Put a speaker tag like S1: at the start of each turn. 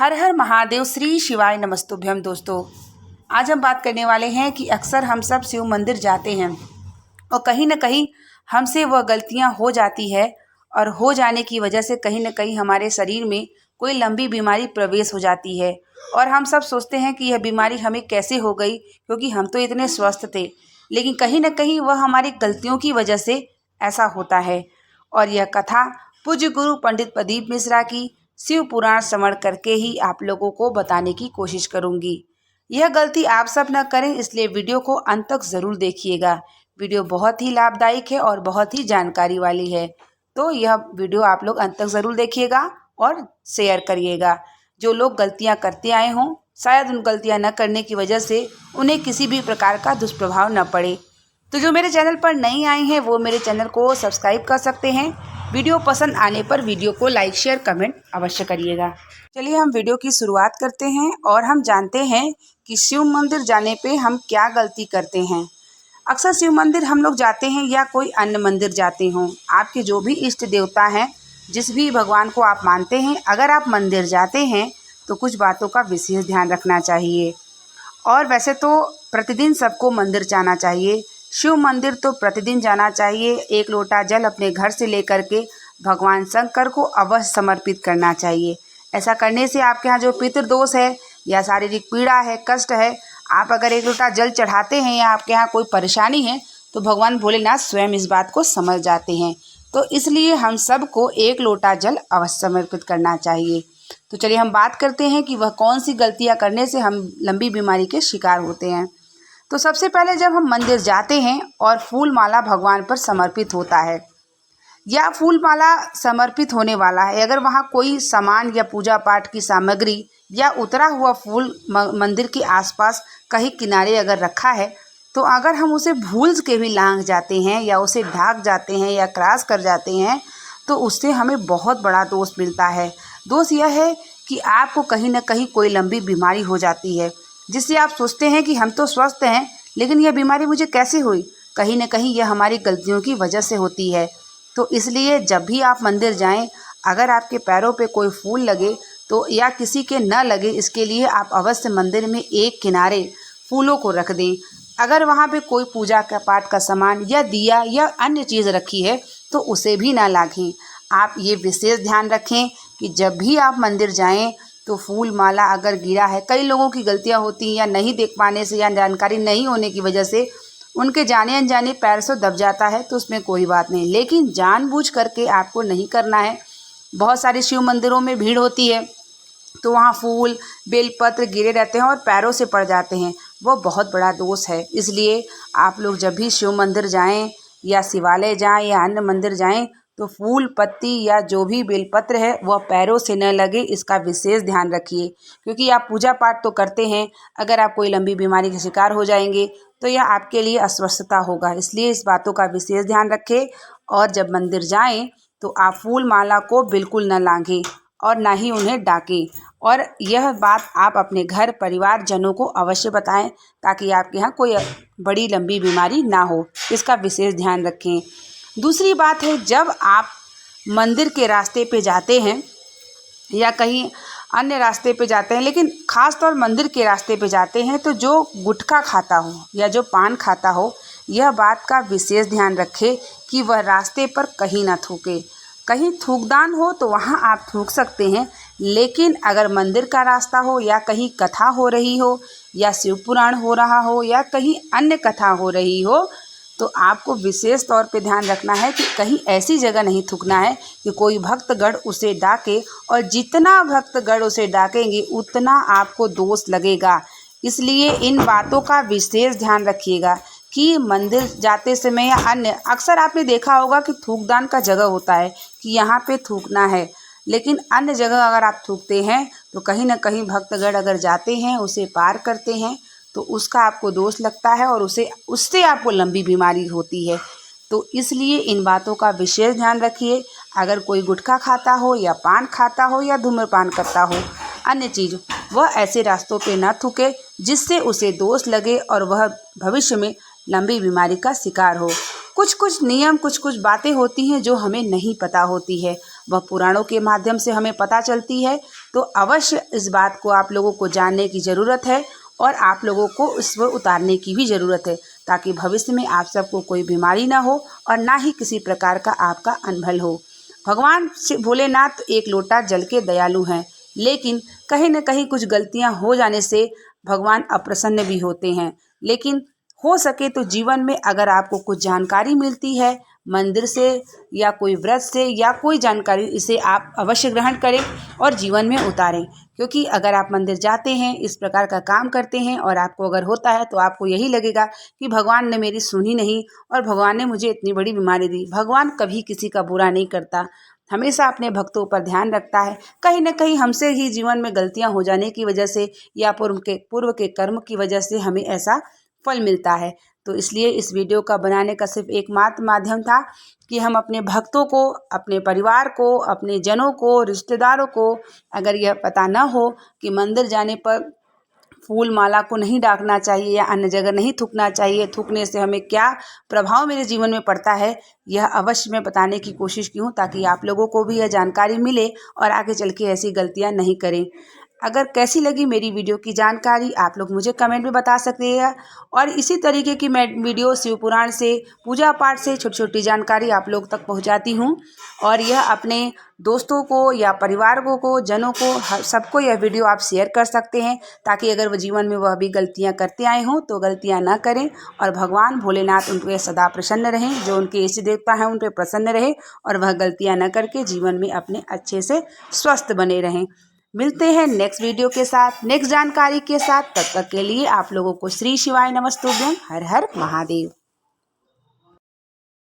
S1: हर हर महादेव, श्री शिवाय नमस्तुभ्यम। दोस्तों, आज हम बात करने वाले हैं कि अक्सर हम सब शिव मंदिर जाते हैं और कहीं ना कहीं हमसे वह गलतियां हो जाती है और हो जाने की वजह से कहीं ना कहीं हमारे शरीर में कोई लंबी बीमारी प्रवेश हो जाती है और हम सब सोचते हैं कि यह बीमारी हमें कैसे हो गई, क्योंकि हम तो इतने स्वस्थ थे। लेकिन कहीं ना कहीं वह हमारी गलतियों की वजह से ऐसा होता है। और यह कथा पूज्य गुरु पंडित प्रदीप मिश्रा की शिव पुराण श्रवण करके ही आप लोगों को बताने की कोशिश करूंगी। यह गलती आप सब न करें, इसलिए वीडियो को अंत तक ज़रूर देखिएगा। वीडियो बहुत ही लाभदायक है और बहुत ही जानकारी वाली है, तो यह वीडियो आप लोग अंत तक ज़रूर देखिएगा और शेयर करिएगा। जो लोग गलतियां करते आए हों, शायद उन गलतियां न करने की वजह से उन्हें किसी भी प्रकार का दुष्प्रभाव न पड़े। तो जो मेरे चैनल पर नई आई हैं वो मेरे चैनल को सब्सक्राइब कर सकते हैं। वीडियो पसंद आने पर वीडियो को लाइक शेयर कमेंट अवश्य करिएगा। चलिए हम वीडियो की शुरुआत करते हैं और हम जानते हैं कि शिव मंदिर जाने पे हम क्या गलती करते हैं। अक्सर शिव मंदिर हम लोग जाते हैं या कोई अन्य मंदिर जाते हों, आपके जो भी इष्ट देवता हैं, जिस भी भगवान को आप मानते हैं, अगर आप मंदिर जाते हैं तो कुछ बातों का विशेष ध्यान रखना चाहिए। और वैसे तो प्रतिदिन सबको मंदिर जाना चाहिए। शिव मंदिर तो प्रतिदिन जाना चाहिए। एक लोटा जल अपने घर से लेकर के भगवान शंकर को अवश्य समर्पित करना चाहिए। ऐसा करने से आपके यहाँ जो पितृदोष है या शारीरिक पीड़ा है, कष्ट है, आप अगर एक लोटा जल चढ़ाते हैं या आपके यहाँ कोई परेशानी है तो भगवान भोलेनाथ स्वयं इस बात को समझ जाते हैं। तो इसलिए हम सबको एक लोटा जल अवश्य समर्पित करना चाहिए। तो चलिए हम बात करते हैं कि वह कौन सी गलतियां करने से हम लंबी बीमारी के शिकार होते हैं। तो सबसे पहले जब हम मंदिर जाते हैं और फूल माला भगवान पर समर्पित होता है या फूल माला समर्पित होने वाला है, अगर वहाँ कोई सामान या पूजा पाठ की सामग्री या उतरा हुआ फूल मंदिर के आसपास कहीं किनारे अगर रखा है, तो अगर हम उसे भूल के भी लांघ जाते हैं या उसे ढाक जाते हैं या क्रॉस कर जाते हैं तो उससे हमें बहुत बड़ा दोष मिलता है। दोष यह है कि आपको कहीं ना कहीं कोई लंबी बीमारी हो जाती है, जिससे आप सोचते हैं कि हम तो स्वस्थ हैं, लेकिन यह बीमारी मुझे कैसे हुई। कहीं ना कहीं यह हमारी गलतियों की वजह से होती है। तो इसलिए जब भी आप मंदिर जाएं, अगर आपके पैरों पे कोई फूल लगे तो या किसी के न लगे, इसके लिए आप अवश्य मंदिर में एक किनारे फूलों को रख दें। अगर वहाँ पे कोई पूजा का पाठ का सामान या दिया या अन्य चीज़ रखी है तो उसे भी ना लाखें। आप ये विशेष ध्यान रखें कि जब भी आप मंदिर जाएं तो फूल माला अगर गिरा है, कई लोगों की गलतियां होती हैं या नहीं देख पाने से या जानकारी नहीं होने की वजह से उनके जाने अनजाने पैर से दब जाता है, तो उसमें कोई बात नहीं, लेकिन जानबूझ करके आपको नहीं करना है। बहुत सारे शिव मंदिरों में भीड़ होती है तो वहाँ फूल बेलपत्र गिरे रहते हैं और पैरों से पड़ जाते हैं, वो बहुत बड़ा दोष है। इसलिए आप लोग जब भी शिव मंदिर जाएं या शिवालय जाएं या अन्य मंदिर जाएं तो फूल पत्ती या जो भी बेलपत्र है वह पैरों से न लगे, इसका विशेष ध्यान रखिए। क्योंकि आप पूजा पाठ तो करते हैं, अगर आप कोई लंबी बीमारी के शिकार हो जाएंगे तो यह आपके लिए अस्वस्थता होगा। इसलिए इस बातों का विशेष ध्यान रखें और जब मंदिर जाएं तो आप फूल माला को बिल्कुल न लांघें और ना ही उन्हें डाकें। और यह बात आप अपने घर परिवार जनों को अवश्य बताएं ताकि आपके यहाँ कोई बड़ी लंबी बीमारी ना हो, इसका विशेष ध्यान रखें। दूसरी बात है, जब आप मंदिर के रास्ते पे जाते हैं या कहीं अन्य रास्ते पे जाते हैं, लेकिन ख़ास तौर मंदिर के रास्ते पे जाते हैं, तो जो गुटखा खाता हो या जो पान खाता हो, यह बात का विशेष ध्यान रखें कि वह रास्ते पर कहीं ना थूके। कहीं थूकदान हो तो वहाँ आप थूक सकते हैं, लेकिन अगर मंदिर का रास्ता हो या कहीं कथा हो रही हो या शिव पुराण हो रहा हो या कहीं अन्य कथा हो रही हो, तो आपको विशेष तौर पे ध्यान रखना है कि कहीं ऐसी जगह नहीं थूकना है कि कोई भक्तगण उसे डाके, और जितना भक्तगण उसे डाकेंगे उतना आपको दोष लगेगा। इसलिए इन बातों का विशेष ध्यान रखिएगा कि मंदिर जाते समय या अन्य, अक्सर आपने देखा होगा कि थूकदान का जगह होता है कि यहाँ पे थूकना है, लेकिन अन्य जगह अगर आप थूकते हैं तो कहीं ना कहीं भक्तगण अगर जाते हैं, उसे पार करते हैं, तो उसका आपको दोष लगता है और उससे आपको लंबी बीमारी होती है। तो इसलिए इन बातों का विशेष ध्यान रखिए। अगर कोई गुटखा खाता हो या पान खाता हो या धूम्रपान करता हो, अन्य चीज़, वह ऐसे रास्तों पे न थूके जिससे उसे दोष लगे और वह भविष्य में लंबी बीमारी का शिकार हो। कुछ कुछ नियम, कुछ कुछ बातें होती हैं जो हमें नहीं पता होती है, वह पुराणों के माध्यम से हमें पता चलती है। तो अवश्य इस बात को आप लोगों को जानने की ज़रूरत है और आप लोगों को इसको उतारने की भी ज़रूरत है, ताकि भविष्य में आप सबको कोई बीमारी ना हो और ना ही किसी प्रकार का आपका अनभल हो। भगवान भोलेनाथ एक लोटा जल के दयालु हैं, लेकिन कहीं न कहीं कुछ गलतियां हो जाने से भगवान अप्रसन्न भी होते हैं। लेकिन हो सके तो जीवन में अगर आपको कुछ जानकारी मिलती है मंदिर से या कोई व्रत से या कोई जानकारी, इसे आप अवश्य ग्रहण करें और जीवन में उतारें। क्योंकि अगर आप मंदिर जाते हैं, इस प्रकार का काम करते हैं और आपको अगर होता है तो आपको यही लगेगा कि भगवान ने मेरी सुनी नहीं और भगवान ने मुझे इतनी बड़ी बीमारी दी। भगवान कभी किसी का बुरा नहीं करता, हमेशा अपने भक्तों पर ध्यान रखता है। कहीं न कहीं हमसे ही जीवन में गलतियां हो जाने की वजह से या पूर्व के कर्म की वजह से हमें ऐसा फल मिलता है। तो इसलिए इस वीडियो का बनाने का सिर्फ एकमात्र माध्यम था कि हम अपने भक्तों को, अपने परिवार को, अपने जनों को, रिश्तेदारों को अगर यह पता न हो कि मंदिर जाने पर फूल माला को नहीं डाकना चाहिए या अन्य जगह नहीं थूकना चाहिए, थूकने से हमें क्या प्रभाव मेरे जीवन में पड़ता है, यह अवश्य मैं बताने की कोशिश की हूँ, ताकि आप लोगों को भी यह जानकारी मिले और आगे चल के ऐसी गलतियाँ नहीं करें। अगर कैसी लगी मेरी वीडियो की जानकारी आप लोग मुझे कमेंट में बता सकते हैं। और इसी तरीके की मैं वीडियो शिव पुराण से, पूजा पाठ से छोटी छोटी जानकारी आप लोग तक पहुंचाती हूं। और यह अपने दोस्तों को या परिवारों को, जनों को, सबको यह वीडियो आप शेयर कर सकते हैं, ताकि अगर वो जीवन में वह भी गलतियां करते आए हों तो गलतियां ना करें और भगवान भोलेनाथ उन पर सदा प्रसन्न रहें, जो उनके इष्ट देवता हैं उन पर प्रसन्न रहे और वह गलतियां न करके जीवन में अपने अच्छे से स्वस्थ बने रहें। मिलते हैं नेक्स्ट वीडियो के साथ, नेक्स्ट जानकारी के साथ। तब तक के लिए आप लोगों को श्री शिवाय नमस्तुभ्यं। हर हर महादेव।